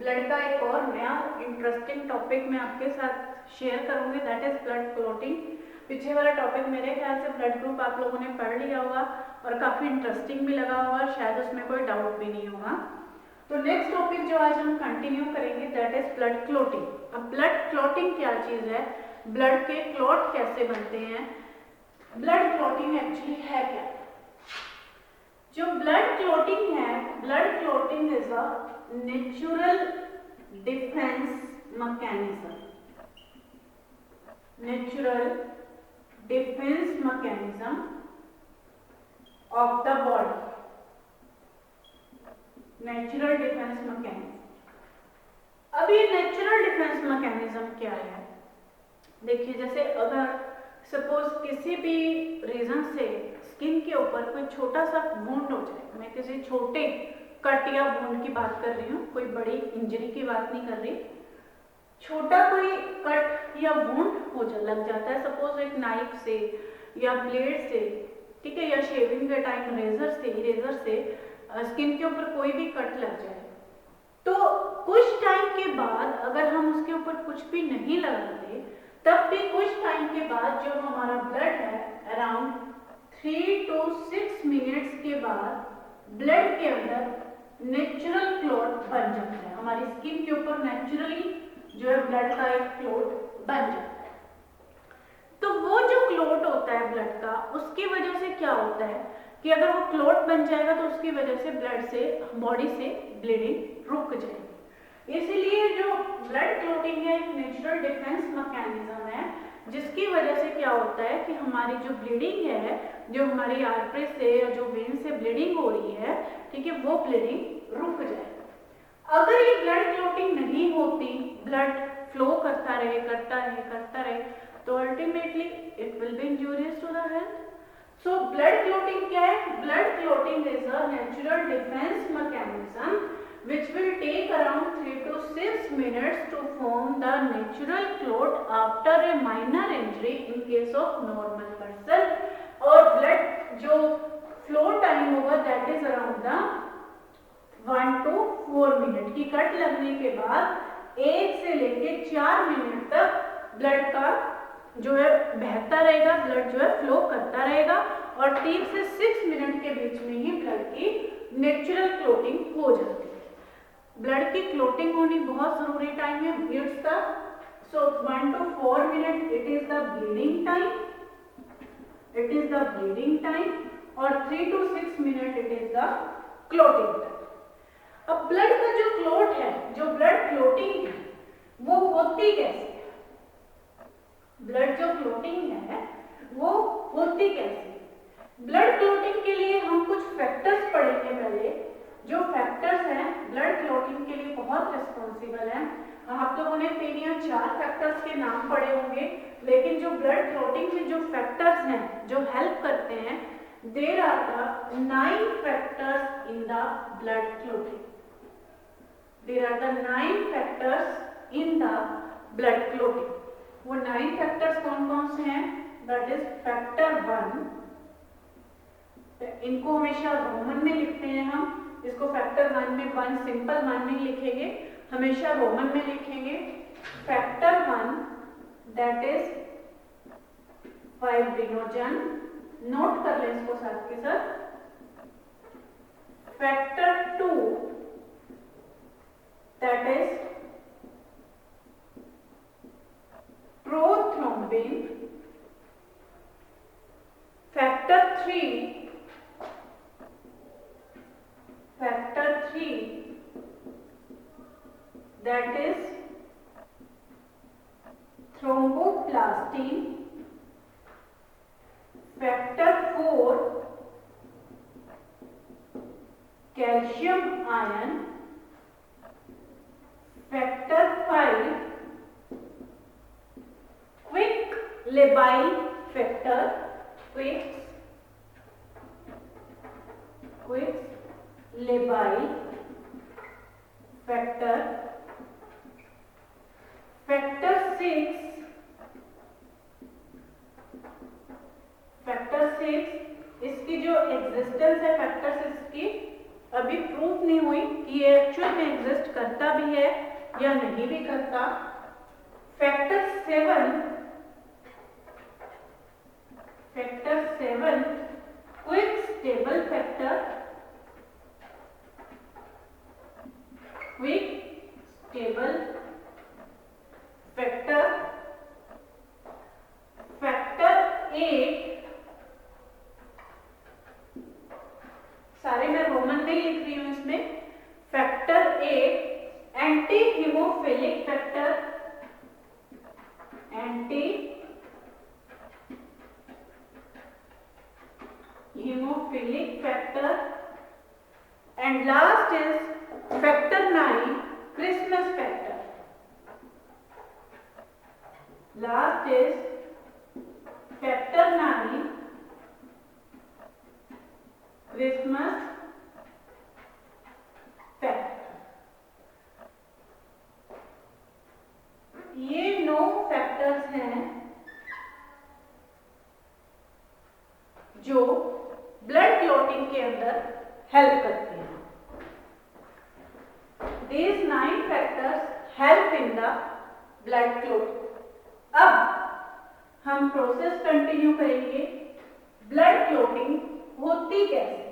Blood का एक और नया इंटरेस्टिंग टॉपिक मैं आपके साथ शेयर करूंगी, दैट इज ब्लड क्लॉटिंग। पीछे वाला टॉपिक मेरे ख्याल से ब्लड ग्रुप आप लोगों ने पढ़ लिया होगा और काफ़ी इंटरेस्टिंग भी लगा होगा, शायद उसमें कोई डाउट भी नहीं होगा। तो नेक्स्ट टॉपिक जो आज हम कंटिन्यू करेंगे दैट इज ब्लड क्लॉटिंग। अब ब्लड क्लॉटिंग क्या चीज़ है, ब्लड के क्लॉट कैसे बनते हैं, ब्लड क्लॉटिंग एक्चुअली है क्या। जो ब्लड क्लॉटिंग है, blood clotting is a natural defence mechanism, natural defence mechanism of the body, natural defence mechanism. अब ये नेचुरल डिफेंस मैकेनिज्म क्या है, देखिए जैसे अगर सपोज किसी भी रीजन से स्किन के ऊपर कोई छोटा सा वुंड हो जाए, मैं किसी छोटे कट या वुंड की बात कर रही हूँ, कोई बड़ी इंजरी की बात नहीं कर रही, छोटा कोई कट या वुंड हो लग जाता है, सपोज एक नाइफ से या ब्लेड से, ठीक है, या शेविंग के टाइम इरेजर से स्किन के ऊपर कोई भी कट लग जाए, तो कुछ टाइम के बाद अगर हम उसके ऊपर कुछ भी नहीं लगाते, तब भी कुछ टाइम के बाद जो हमारा ब्लड है अराउंड 3 to 6 मिनट्स के बाद ब्लड के अंदर नेचुरल क्लॉट बन जाता है, हमारी स्किन के ऊपर नेचुरली जो है ब्लड का एक क्लॉट बन जाता है। तो वो जो क्लॉट होता है ब्लड का, उसकी वजह से क्या होता है कि अगर वो क्लॉट बन जाएगा तो उसकी वजह से ब्लड से बॉडी से ब्लीडिंग रुक जाएगी। इसीलिए जो ब्लड क्लॉटिंग है एक नेचुरल डिफेंस मैकेनिज्म है, जिसकी वजह से क्या होता है कि हमारी जो ब्लीडिंग है, जो हमारी आर्टरी से या जो वेन से ब्लीडिंग हो रही है, ठीक है, वो ब्लीडिंग रुक जाए। अगर ये ब्लड क्लॉटिंग नहीं होती, ब्लड फ्लो करता रहे, तो ultimately it will be injurious to the health. So blood clotting क्या है, blood clotting is a natural defence mechanism which will take around 3 to 6 minutes to form the natural clot after a minor injury in case of normal person, और blood जो flow time होगा that is around the 1 to 4 minute की cut लगने के बाद 1 से लेके 4 minute तक ब्लड का जो है बहता रहेगा, ब्लड जो है फ्लो करता रहेगा, और 3 से 6 मिनट के बीच में ही ब्लड की नेचुरल क्लॉटिंग हो जाती है। ब्लड की क्लॉटिंग होनी बहुत जरूरी टाइम है, मिनट्स तक। सो 1 to 4 minute it is the bleeding time, और 3 to 6 minute it is the clotting time. अब ब्लड का जो क्लॉट है, जो ब्लड क्लॉटिंग है, वो होती कैसे है, ब्लड जो क्लॉटिंग है वो होती कैसे। ब्लड क्लॉटिंग के लिए हम कुछ फैक्टर्स पढ़ेंगे पहले। जो फैक्टर्स हैं ब्लड क्लॉटिंग के लिए बहुत रिस्पॉन्सिबल हैं। आप लोगों ने 3 या 4 फैक्टर्स के नाम पढ़े होंगे, लेकिन जो ब्लड क्लॉटिंग में जो फैक्टर्स हैं जो हेल्प करते हैं, there are the 9 factors in the blood clotting, there are the 9 factors in the blood clotting. वो 9 फैक्टर्स कौन कौन से हैं, दैट इज फैक्टर 1, इनको हमेशा रोमन में लिखते हैं हम, इसको फैक्टर 1 में 1 सिंपल 1 में लिखेंगे, हमेशा रोमन में लिखेंगे। Factor 1 that is fibrinogen, note कर लें इसको साथ के साथ। Factor 2 that is prothrombin. Factor 3 that is thromboplastin. Factor 4 calcium ion. Factor 5 quick labile factor, quick labile factor। Factor 6 इसकी जो एग्जिस्टेंस है फैक्टर 6 की अभी प्रूफ नहीं हुई कि ये एक्चुअल में एग्जिस्ट करता भी है या नहीं भी करता। Factor 7 quick stable factor, quick stable factor. Factor 8, सारे मैं रोमन में लिख रही हूं इसमें। Factor 8 anti haemophilic factor, anti haemophilic factor. And last is factor 9 Christmas factor. Last is factor 9 Christmas factor. ये 9 फैक्टर्स हैं जो ब्लड क्लॉटिंग के अंदर हेल्प करते हैं। These 9 factors help in the blood clotting. अब हम प्रोसेस कंटिन्यू करेंगे। ब्लड क्लॉटिंग होती कैसे?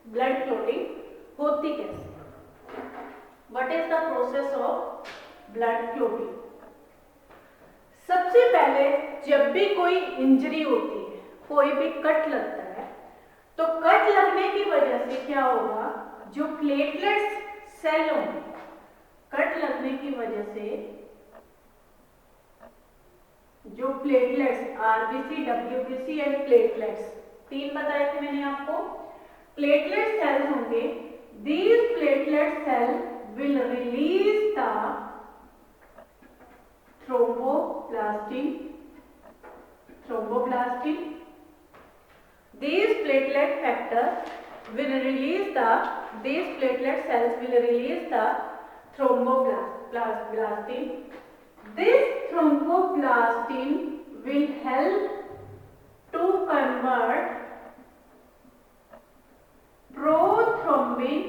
ब्लड क्लॉटिंग होती कैसे? What is the process of blood clotting? सबसे पहले जब भी कोई इंजरी होती है, कोई भी कट लगता है, तो कट लगने की वजह से क्या होगा, जो प्लेटलेट्स सेल होंगे, कट लगने की वजह से जो platelets RBC, WBC and platelets, 3 बताए थे मैंने आपको। प्लेटलेट सेल्स होंगे, these platelet cell will release the thromboplastin. These platelet factors will release the, these platelet cells will release the thromboplastin. This thromboplastin will help to convert prothrombin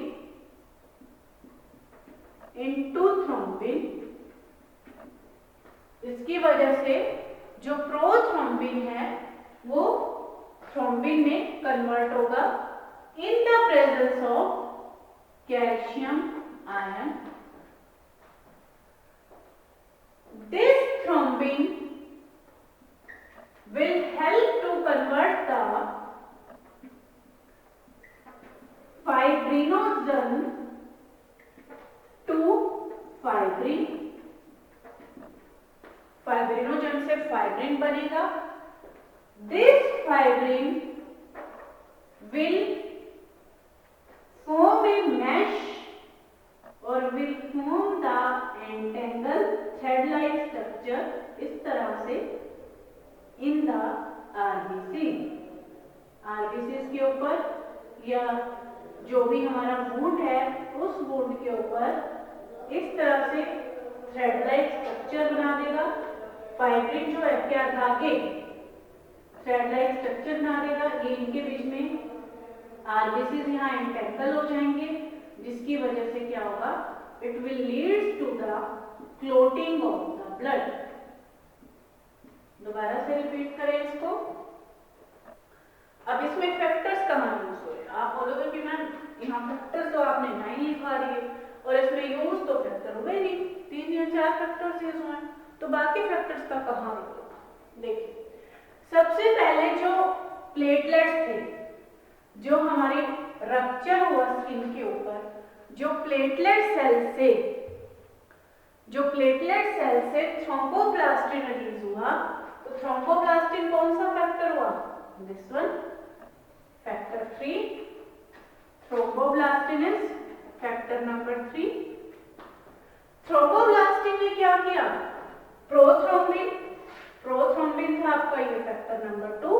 into thrombin. इसकी वजह से जो prothrombin है वो thrombin में convert होगा in the presence of calcium ion. This thrombin will help to convert the fibrinogen to fibrin। Fibrinogen से fibrin बनेगा। This fibrin will form a mesh और will form the entangle thread like structure, इस तरह से in the RBC. RBC के ऊपर या जो भी हमारा वुंड है उस वुंड के ऊपर इस तरह से थ्रेड लाइक स्ट्रक्चर बना देगा। फाइब्रिन जो है क्या धागे थ्रेड लाइक स्ट्रक्चर बना देगा। ये इनके बीच में आरबीसी यहाँ एंटेंगल हो जाएंगे, जिसकी वजह से क्या होगा, it will leads to the clotting of the blood. दोबारा से रिपीट करें इसको। अब इसमें फैक्टर्स का मान यूज हो रहे। आप बोलोगे कि मैम यहाँ फैक्टर्स तो आपने 9 लिखवा रही है और इसमें यूज तो फैक्टर हुए नहीं, 3 या 4 फैक्टर्स यूज हुए, तो बाकी फैक्टर्स का कहाँ होगा। देखिए, सबसे पहले जो प्लेटलेट्स थे, जो हमारी रप्चर हुआ स्किन के ऊपर, जो प्लेटलेट सेल से थ्रोम्बोप्लास्टिन रिलीज हुआ, तो थ्रोम्बोप्लास्टिन कौन सा फैक्टर हुआ, this one, factor 3। Thromboplastin is factor number 3। Thromboplastin ने क्या किया, प्रोथ्रोम्बिन था आपका ये फैक्टर नंबर 2।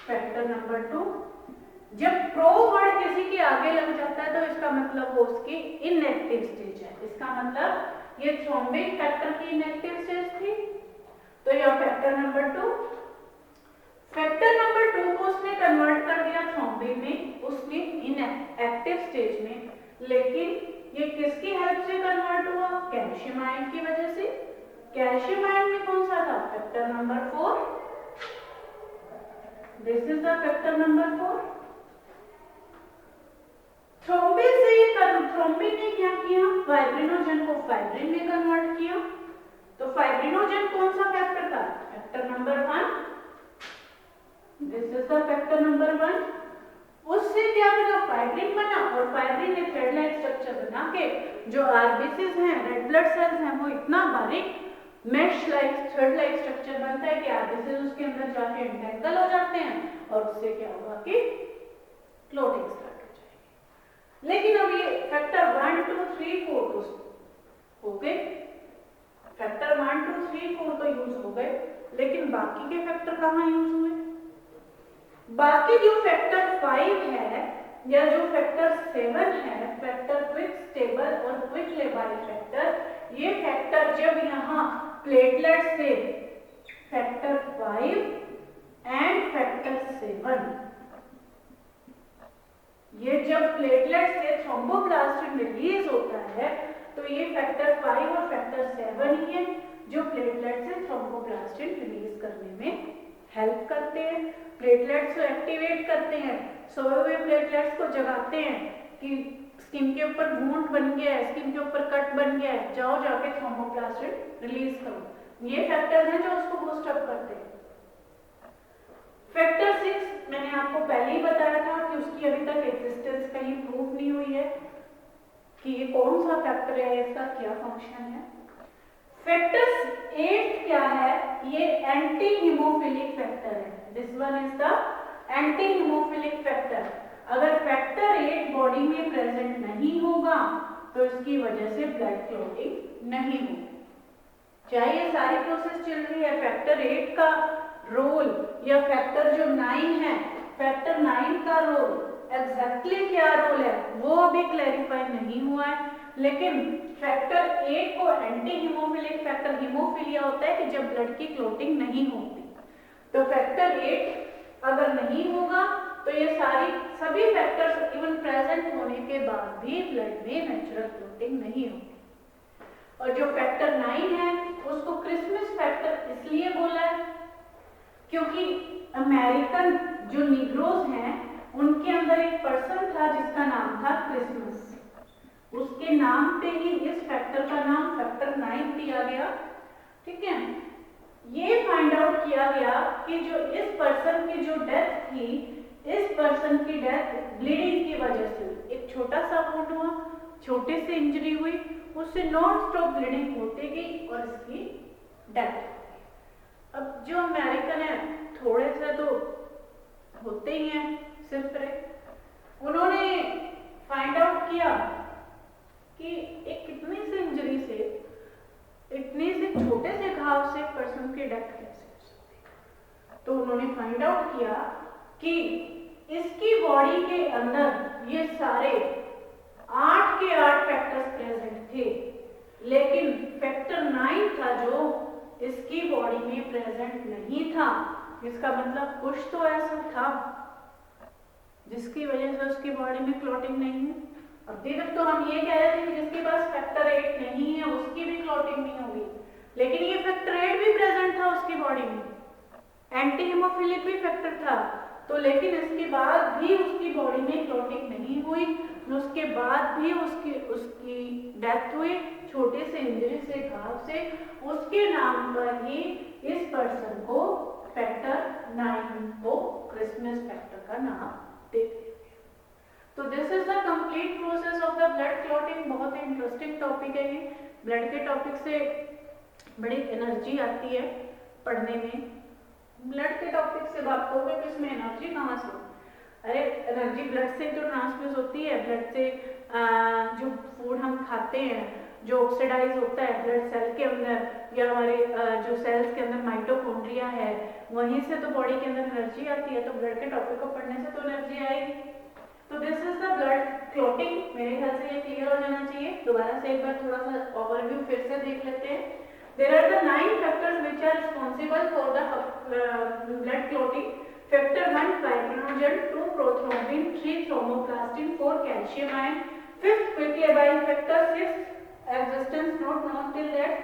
फैक्टर नंबर 2, जब प्रो वर्ड किसी के आगे लग जाता है तो इसका मतलब वो उसकी इनएक्टिव स्टेज है। इसका मतलब ये थ्रोम्बिन फैक्टर की इनएक्टिव स्टेज थी, तो यह फैक्टर नंबर 2। फैक्टर नंबर 2 को उसने कन्वर्ट कर दिया थ्रोम्बिन में, उसने कैल्शियम आयन में कौन सा था, factor number 4। This is the factor number 4। Thrombin ने क्या किया, फाइब्रिनोजन को फाइब्रिन में कन्वर्ट किया। तो फाइब्रिनोजन कौन सा फैक्टर था, factor number 1। This is the factor number 1। उससे क्या बना, फाइब्रिन बना, और फाइब्रिन ने थ्रेड लाइक स्ट्रक्चर बना के जो आरबीसीज हैं, रेड ब्लड सेल्स हैं, वो इतना बारीक mesh like thread like structure बनता है कि आरबीसीज उसके अंदर जाके एंटेंगल हो जाते हैं और उससे क्या होगा कि क्लोटिंग स्टार्ट हो जाएगी। लेकिन अब ये फैक्टर 1 2 3 4 तो हो गए, फैक्टर 1 2 3 4 तो यूज हो गए, लेकिन बाकी के फैक्टर कहाँ यूज हुए। बाकी जो फैक्टर 5 है या जो फैक्टर 7 है, फैक्टर क्विक स्टेबल और क्विक लेबाइल फैक्टर, ये फैक्टर जब यहाँ प्लेटलेट से फैक्टर 5 एंड फैक्टर 7, ये जब प्लेटलेट से थ्रोम्बोप्लास्टिन रिलीज होता है तो ये फैक्टर 5 और फैक्टर 7 ही है जो प्लेटलेट से थ्रोम्बोप्लास्टिन रिलीज करने में हेल्प करते हैं, प्लेटलेट्स को एक्टिवेट करते हैं, सोए हुए प्लेटलेट्स को जगाते हैं कि स्किन के ऊपर वुंड बन गया है, स्किन के ऊपर कट बन गया है, जाओ जाके थ्रोम्बोप्लास्टिन रिलीज करो। ये फैक्टर्स हैं जो उसको बूस्ट अप करते हैं। फैक्टर 6 मैंने आपको पहले ही बताया था कि उसकी अभी तक एग्जिस्टेंस कहीं प्रूफ नहीं हुई है कि ये कौन सा फैक्टर है, इसका क्या फंक्शन है। फैक्टर 8 क्या है, ये एंटी हीमोफिलिक फैक्टर है। This one is the anti haemophilic factor. अगर फैक्टर 8 बॉडी में प्रेजेंट नहीं होगा तो इसकी वजह से ब्लड क्लॉटिंग नहीं होगी। चाहे ये सारी प्रोसेस चल रही है, फैक्टर 8 का रोल या फैक्टर जो 9 है, फैक्टर 9 का रोल एग्जैक्टली क्या रोल है वो अभी क्लैरिफाई नहीं हुआ है। लेकिन फैक्टर 8 को एंटी हीमोफिलिक फैक्टर, हीमोफिलिया होता है कि जब ब्लड की क्लॉटिंग नहीं होती, तो फैक्टर 8 अगर नहीं होगा तो ये सभी फैक्टर्स इवन प्रेजेंट होने के बाद भी ब्लड में नेचुरल क्लॉटिंग नहीं होगी। और जो फैक्टर 9 है उसको क्रिसमस फैक्टर इसलिए बोला है क्योंकि अमेरिकन जो निग्रोज हैं उनके अंदर एक पर्सन था जिसका नाम था क्रिसमस, उसके नाम पे ही इस फैक्टर का नाम फैक्टर 9 दिया गया। ठीक है, ये फाइंड आउट किया गया कि जो इस पर्सन की जो डेथ थी, इस पर्सन की डेथ ब्लीडिंग की वजह से, एक छोटा सा वुंड हुआ, छोटे से इंजरी हुई, उससे नॉन स्टॉप ब्लीडिंग होती गई और इसकी डेथ हो गई। अब जो अमेरिकन है थोड़े से तो होते ही हैं सिर्फ, उन्होंने फाइंड आउट किया कि एक कितनी सी इंजरी से, इतने से छोटे से घाव से पर्सन की डेथ कैसे हो सकती है। तो उन्होंने फाइंड आउट किया कि इसकी बॉडी के अंदर ये सारे 8 के 8 फैक्टर्स प्रेजेंट थे, लेकिन फैक्टर 9 था जो इसकी बॉडी में प्रेजेंट नहीं था। इसका मतलब कुछ तो ऐसा था जिसकी वजह से उसकी बॉडी में क्लॉटिंग नहीं है। अभी तक तो हम ये कह रहे थे कि जिसके पास फैक्टर 8 नहीं है उसकी भी क्लॉटिंग नहीं होगी, लेकिन ये फैक्टर 8 भी प्रेजेंट था उसकी बॉडी में, एंटी हीमोफिलिक भी फैक्टर था, तो लेकिन इसके बाद भी उसकी बॉडी में क्लॉटिंग नहीं हुई, उसके बाद भी उसकी डेथ हुई छोटे से इंजरी से, घाव से। उसके नाम पर ही इस पर्सन को फैक्टर 9 को क्रिसमस फैक्टर का नाम दे दिया। तो this is the complete process of the blood clotting. बहुत ही इंटरेस्टिंग टॉपिक है ये। ब्लड के टॉपिक से बड़ी एनर्जी आती है पढ़ने में। ब्लड के टॉपिक से बात करोगे कि इसमें एनर्जी कहाँ से? अरे एनर्जी ब्लड से तो ट्रांसफ्यूज होती है, ब्लड से जो फूड हम खाते हैं जो ऑक्सीडाइज होता है ब्लड सेल के अंदर, या हमारे जो सेल्स के अंदर माइटोकॉन्ड्रिया है, वहीं से तो बॉडी के अंदर एनर्जी आती है। तो ब्लड के टॉपिक को पढ़ने से तो एनर्जी आएगी। तो this is the blood clotting. मेरे ख्याल से ये क्लियर हो जाना चाहिए। दोबारा से एक बार थोड़ा सा ओवरव्यू फिर से देख लेते हैं। There are the 9 factors which are responsible for the blood clotting. Factor 1 fibrinogen, 2 prothrombin, 3 thromboplastin, 4 calcium ion, 5th quick labile factor, 6th existence not known till that,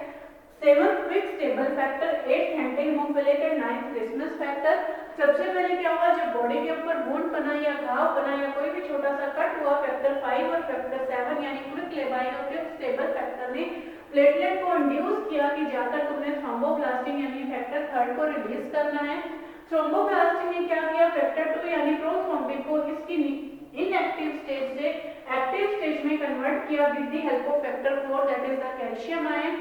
7th quick stable factor, 8th anti haemophilic and 9th Christmas factor. सबसे पहले क्या हुआ, जब body के ऊपर wound बना या घाव बना या कोई भी छोटा सा कट हुआ, फैक्टर 5 और फैक्टर 7 यानी क्विक लेबाइल और क्विक स्टेबल फैक्टर ने प्लेटलेट को इंड्यूस किया कि जाकर तुमने थ्रोम्बोप्लास्टिन यानी फैक्टर 3 को रिलीज करना है। थ्रोम्बोप्लास्टिन ने क्या किया, फैक्टर 2 यानी प्रोथ्रोम्बिन को इसकी इनएक्टिव स्टेज से एक्टिव स्टेज में कन्वर्ट किया with the help of factor 4 that is the calcium ion.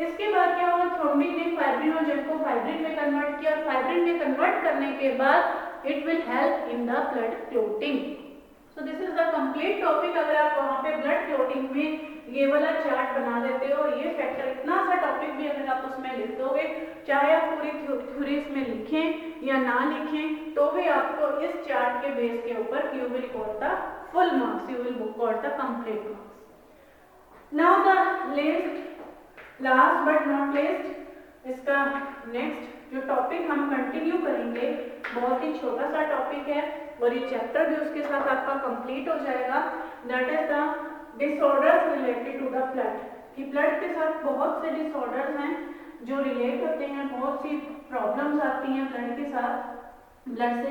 इसके बाद क्या हुआ, थ्रोम्बिन ने फाइब्रिनोजन को फाइब्रिन में कन्वर्ट किया। फाइब्रिन में कन्वर्ट करने के बाद it will help in the blood clotting. So this is the complete topic. अगर आप वहां पे ब्लड क्लोटिंग में ये वाला चार्ट बना देते हो, ये फैक्टर इतना सा टॉपिक भी अगर आप उसमें लिख दोगे, चाहे आप पूरी थ्योरी इसमें लिखें या ना लिखें, तो भी आपको इस चार्ट के बेस के ऊपर you will got the full marks, you will got the complete marks. Now the last but not least, इसका नेक्स्ट जो टॉपिक हम कंटिन्यू करेंगे, बहुत ही छोटा सा टॉपिक है और ये चैप्टर भी उसके साथ आपका कंप्लीट हो जाएगा। That is the disorders related to the blood. कि ब्लड के साथ बहुत से डिसऑर्डर्स हैं जो रिलेट होते हैं, बहुत सी प्रॉब्लम्स आती हैं ब्लड के साथ, ब्लड से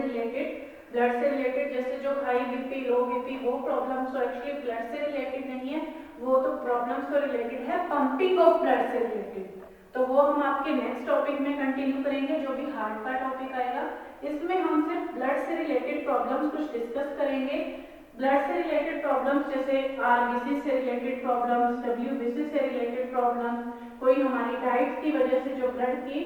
रिलेटेड जैसे जो हाई बीपी, लो बीपी, वो प्रॉब्लम्स तो एक्चुअली ब्लड से रिलेटेड नहीं है, वो तो प्रॉब्लम्स तो रिलेटेड है पंपिंग ऑफ ब्लड से रिलेटेड। तो वो हम आपके नेक्स्ट टॉपिक में कंटिन्यू करेंगे, जो भी हार्ट का टॉपिक आएगा। इसमें हम सिर्फ ब्लड से रिलेटेड प्रॉब्लम्स कुछ डिस्कस करेंगे। ब्लड से रिलेटेड प्रॉब्लम्स जैसे आरबीसी से रिलेटेड प्रॉब्लम्स, डब्ल्यूबीसी से रिलेटेड प्रॉब्लम्स, कोई हमारी डाइट की वजह से जो ब्लड की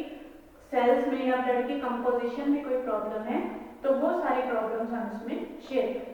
सेल्स में या ब्लड की कंपोजिशन में कोई प्रॉब्लम है, तो वो सारी प्रॉब्लम्स हम इसमें शेयर करेंगे।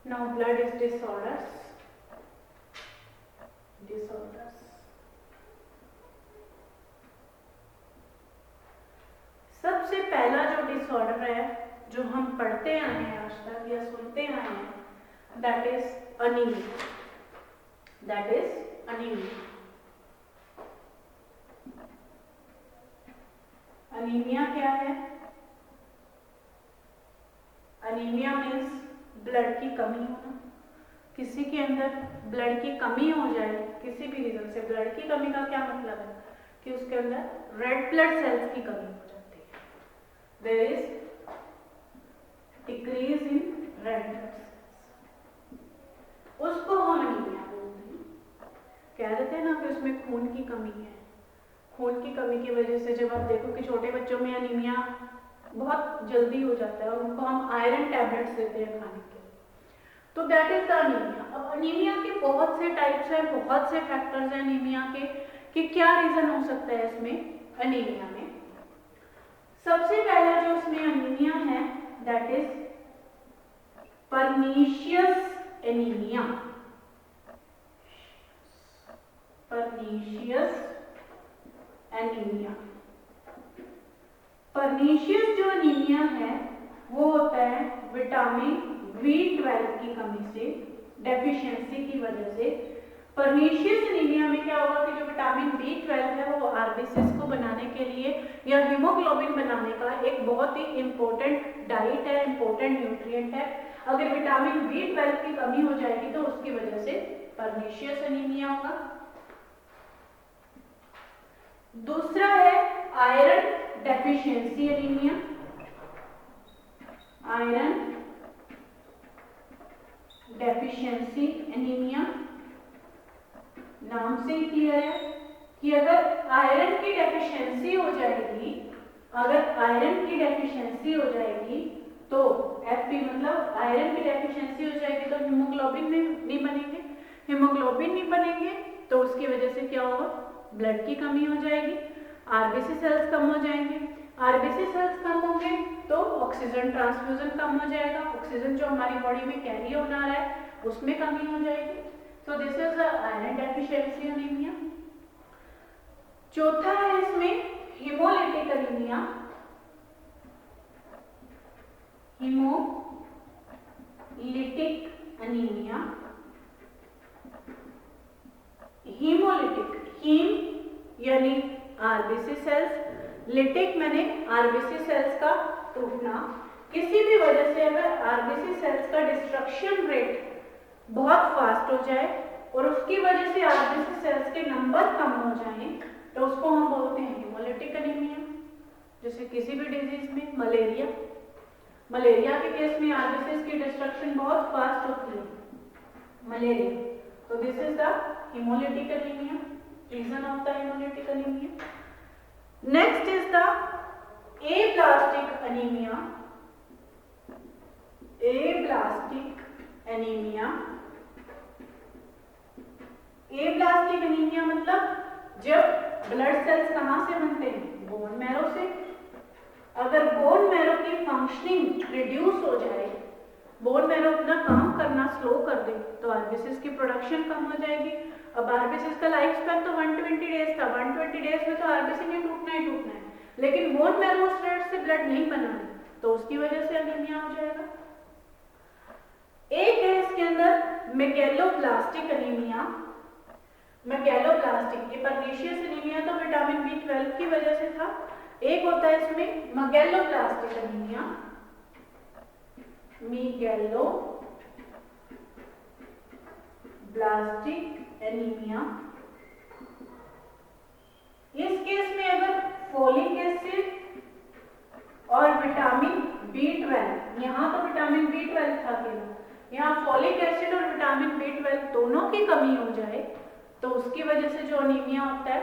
Now blood is disorders. सबसे पहला जो डिसऑर्डर है जो हम पढ़ते आए हैं आज तक या सुनते आए हैं, दैट इज अनीमिया। अनीमिया क्या है? अनीमिया मीन्स ब्लड की कमी होना। किसी के अंदर ब्लड की कमी हो जाए किसी भी रीजन से, ब्लड की कमी का क्या मतलब है कि उसके अंदर रेड ब्लड सेल्स की कमी हो जाती है। There is decrease in red blood cells, उसको हम अनीमिया बोलते हैं। कह देते हैं ना कि उसमें खून की कमी है। खून की कमी की वजह से जब आप देखो कि छोटे बच्चों में अनीमिया बहुत जल्दी हो जाता है और उनको हम आयरन टैबलेट्स देते हैं खाने के, तो दैट इज द अनीमिया। अब अनीमिया के बहुत से टाइप्स हैं, बहुत से फैक्टर्स हैं अनीमिया के, कि क्या रीजन हो सकता है इसमें अनीमिया में। सबसे पहला जो इसमें अनीमिया है that is pernicious anaemia. Pernicious जो अनीमिया है वो होता है विटामिन B12 की कमी से, डेफिशिएंसी की वजह से। पर्नीशियस एनीमिया में क्या होगा कि जो विटामिन B12 है वो आरबीसीज को बनाने के लिए या हीमोग्लोबिन बनाने का एक बहुत ही इंपॉर्टेंट डाइट है, इंपॉर्टेंट न्यूट्रिएंट है। अगर विटामिन B12 की कमी हो जाएगी तो उसकी वजह से पर्नीशियस एनीमिया होगा। दूसरा है iron deficiency anaemia. Iron deficiency anaemia नाम से ही क्लियर है कि अगर आयरन की डेफिशिएंसी हो जाएगी, तो एफपी मतलब आयरन की डेफिशिएंसी हो जाएगी तो हीमोग्लोबिन नहीं बनेंगे। हीमोग्लोबिन नहीं बनेंगे तो उसकी वजह से क्या होगा, ब्लड की कमी हो जाएगी, आरबीसी सेल्स कम हो जाएंगे। आरबीसी सेल्स कम होंगे तो ऑक्सीजन ट्रांसफ्यूजन कम हो जाएगा, ऑक्सीजन जो हमारी बॉडी में कैरी होना है उसमें कमी हो जाएगी। So this is iron deficiency anaemia. चौथा है इसमें haemolytic anaemia, haemolytic anaemia, haemolytic, haem यानी आरबीसी सेल्स, लिटिक मैंने आरबीसी सेल्स का टूटना। किसी भी वजह से अगर आरबीसी सेल्स का डिस्ट्रक्शन रेट बहुत फास्ट हो जाए और उसकी वजह से आरबीसी सेल्स के नंबर कम हो जाएं तो उसको हम बोलते हैं हीमोलिटिक एनीमिया। जैसे किसी भी डिजीज में मलेरिया के केस में आरबीसी की डिस्ट्रक्शन बहुत फास्ट होती है, मलेरिया, तो this is the hemolytic anemia, reason of the hemolytic anemia. Next is the aplastic anemia. Aplastic anemia मतलब जब ब्लड सेल्स कहां से बनते हैं? बोन मैरो से। अगर बोन मैरो की फंक्शनिंग रिड्यूस हो जाए, बोन मैरो अपना काम करना स्लो कर दे तो आरबीसीज की प्रोडक्शन कम हो जाएगी। अब आरबीसीज का लाइफ स्पैन तो 120 डेज था, 120 डेज में तो आरबीसी ने टूटना ही टूटना है, लेकिन बोन मैरो उस रेट से ब्लड नहीं बना तो उसकी वजह से एनीमिया हो जाएगा। एक है इसके अंदर मेगैलोब्लास्टिक एनीमिया। मेगैलोब्लास्टिक, ये परनीशियस एनीमिया तो विटामिन B12 की वजह से था। एक होता है इसमें मेगैलोब्लास्टिक एनीमिया, मेगैलोब्लास्टिक एनीमिया। इस केस में अगर फोलिक एसिड और विटामिन B12, यहाँ तो विटामिन B12 था केवल, यहाँ फोलिक एसिड और विटामिन B12 दोनों की कमी हो जाए तो उसकी वजह से जो एनीमिया होता है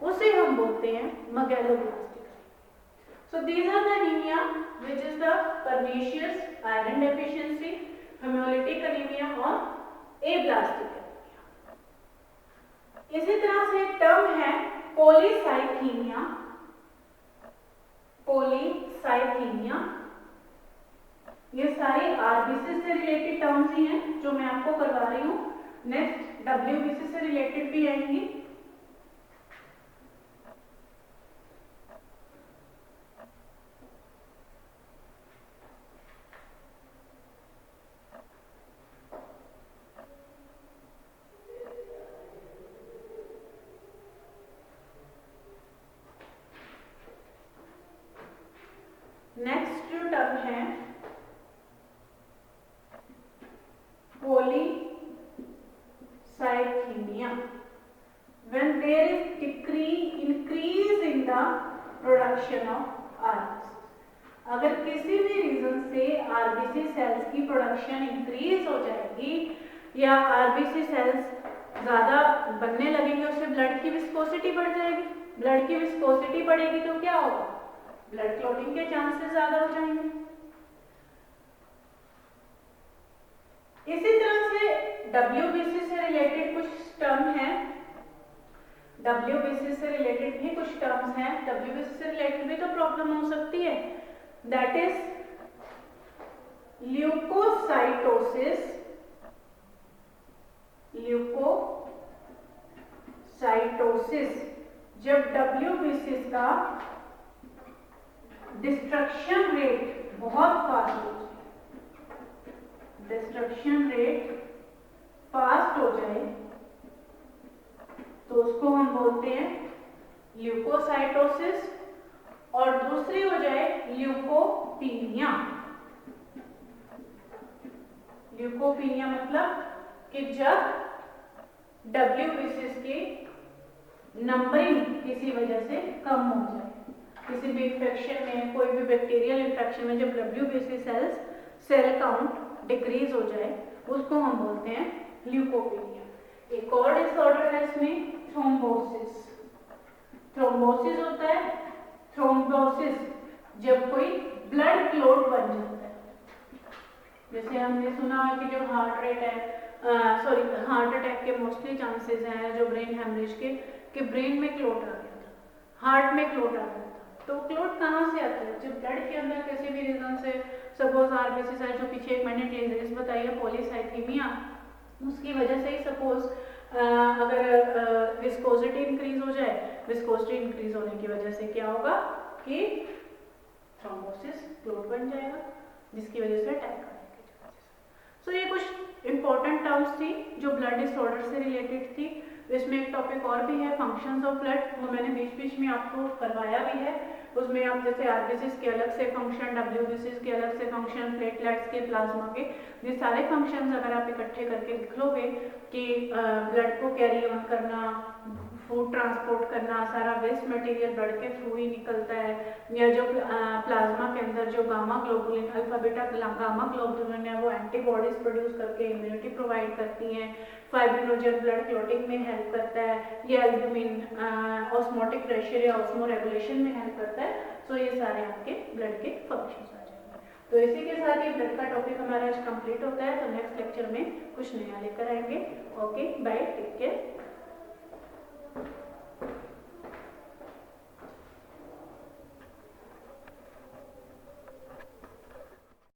उसे हम बोलते हैं megaloblastic. So these are the anaemia which is the pernicious iron deficiency, haemolytic anaemia और एब्लास्टिक एनीमिया। इसी तरह से एक टर्म है पॉलीसाइथीमिया। पॉलीसाइथीमिया, ये सारी आरबीसी से रिलेटेड टर्म्स ही हैं जो मैं आपको करवा रही हूँ। नेक्स्ट डब्ल्यूबीसी से रिलेटेड भी आएंगी। नेक्स्ट जो टर्म है polycythemia, when there is increase in the production of RBC। अगर किसी भी रीजन से आरबीसी सेल्स की प्रोडक्शन इंक्रीज हो जाएगी या आरबीसी सेल्स ज्यादा बनने लगेंगे, उससे ब्लड की विस्कोसिटी बढ़ जाएगी। ब्लड की विस्कोसिटी बढ़ेगी तो क्या होगा? ब्लड क्लॉटिंग के चांसेस ज्यादा हो जाएंगे। इसी तरह से डब्ल्यूबीसी से रिलेटेड कुछ टर्म है, डब्ल्यूबीसी से रिलेटेड भी कुछ टर्म्स हैं। डब्ल्यूबीसी से रिलेटेड भी तो प्रॉब्लम हो सकती है, दैट इज ल्यूकोसाइटोसिस। ल्यूकोसाइटोसिस जब डब्ल्यूबीसी का डिस्ट्रक्शन रेट बहुत फास्ट हो जाए, डिस्ट्रक्शन रेट फास्ट हो जाए तो उसको हम बोलते हैं ल्यूकोसाइटोसिस, और दूसरी हो जाए ल्यूकोपीनिया। ल्यूकोपीनिया मतलब कि जब डब्ल्यूबीसी की नंबरिंग किसी वजह से कम हो जाए, किसी भी इंफेक्शन में, कोई भी बैक्टीरियल इंफेक्शन में जब डब्ल्यूबीसी सेल काउंट डिक्रीज हो जाए उसको हम बोलते हैं ल्यूकोपीनिया। एक और डिसऑर्डर है इसमें थ्रोम्बोसिस। थ्रोम्बोसिस होता है, थ्रोम्बोसिस जब कोई ब्लड क्लॉट बन जाता है। जैसे हमने सुना है कि जो हार्ट अटैक के मोस्टली चांसेस हैं, जो ब्रेन हेमरेज के, कि ब्रेन में क्लॉट आ गया था, हार्ट में क्लॉट आ गया था। तो क्लॉट कहाँ से आता है? जब ब्लड के अंदर किसी भी रीजन से, सपोज आरबीसी सेल जो पीछे एक मैंने डिजीज बताई है पॉलीसाइथीमिया, उसकी वजह से ही सपोज अगर विस्कोसिटी इंक्रीज हो जाए, विस्कोसिटी इंक्रीज होने की वजह से क्या होगा कि थ्रोम्बोसिस क्लोट बन जाएगा, जिसकी वजह से अटैक आने की वजह से। सो ये कुछ इंपॉर्टेंट टर्म्स थी जो ब्लड डिसऑर्डर से रिलेटेड थी। इसमें एक टॉपिक और भी है फंक्शंस ऑफ ब्लड, वो मैंने बीच बीच में आपको करवाया भी है। उसमें आप जैसे आरबीसीज के अलग से फंक्शन, डब्ल्यूबीसीज के अलग से फंक्शन, प्लेटलेट्स के, प्लाज्मा के, ये सारे फंक्शंस अगर आप इकट्ठे करके लिख लोगे कि ब्लड को कैरी ऑन करना, फूड ट्रांसपोर्ट करना, सारा वेस्ट मटेरियल ब्लड के थ्रू ही निकलता है, या जो प्लाज्मा के अंदर जो gamma globulin, alpha beta gamma globulin है वो एंटीबॉडीज प्रोड्यूस करके इम्यूनिटी प्रोवाइड करती हैं। फाइब्रिनोजन ब्लड क्लॉटिंग में हेल्प करता है, ये एल्ब्यूमिन ऑस्मोटिक प्रेशर या ऑस्मो रेगुलेशन में हेल्प करता है। सो ये सारे आपके ब्लड के फंक्शंस आ जाएंगे। तो इसी के साथ ये ब्लड का टॉपिक हमारा आज कंप्लीट होता है। तो नेक्स्ट लेक्चर में कुछ नया लेकर आएंगे। Okay, bye, take care.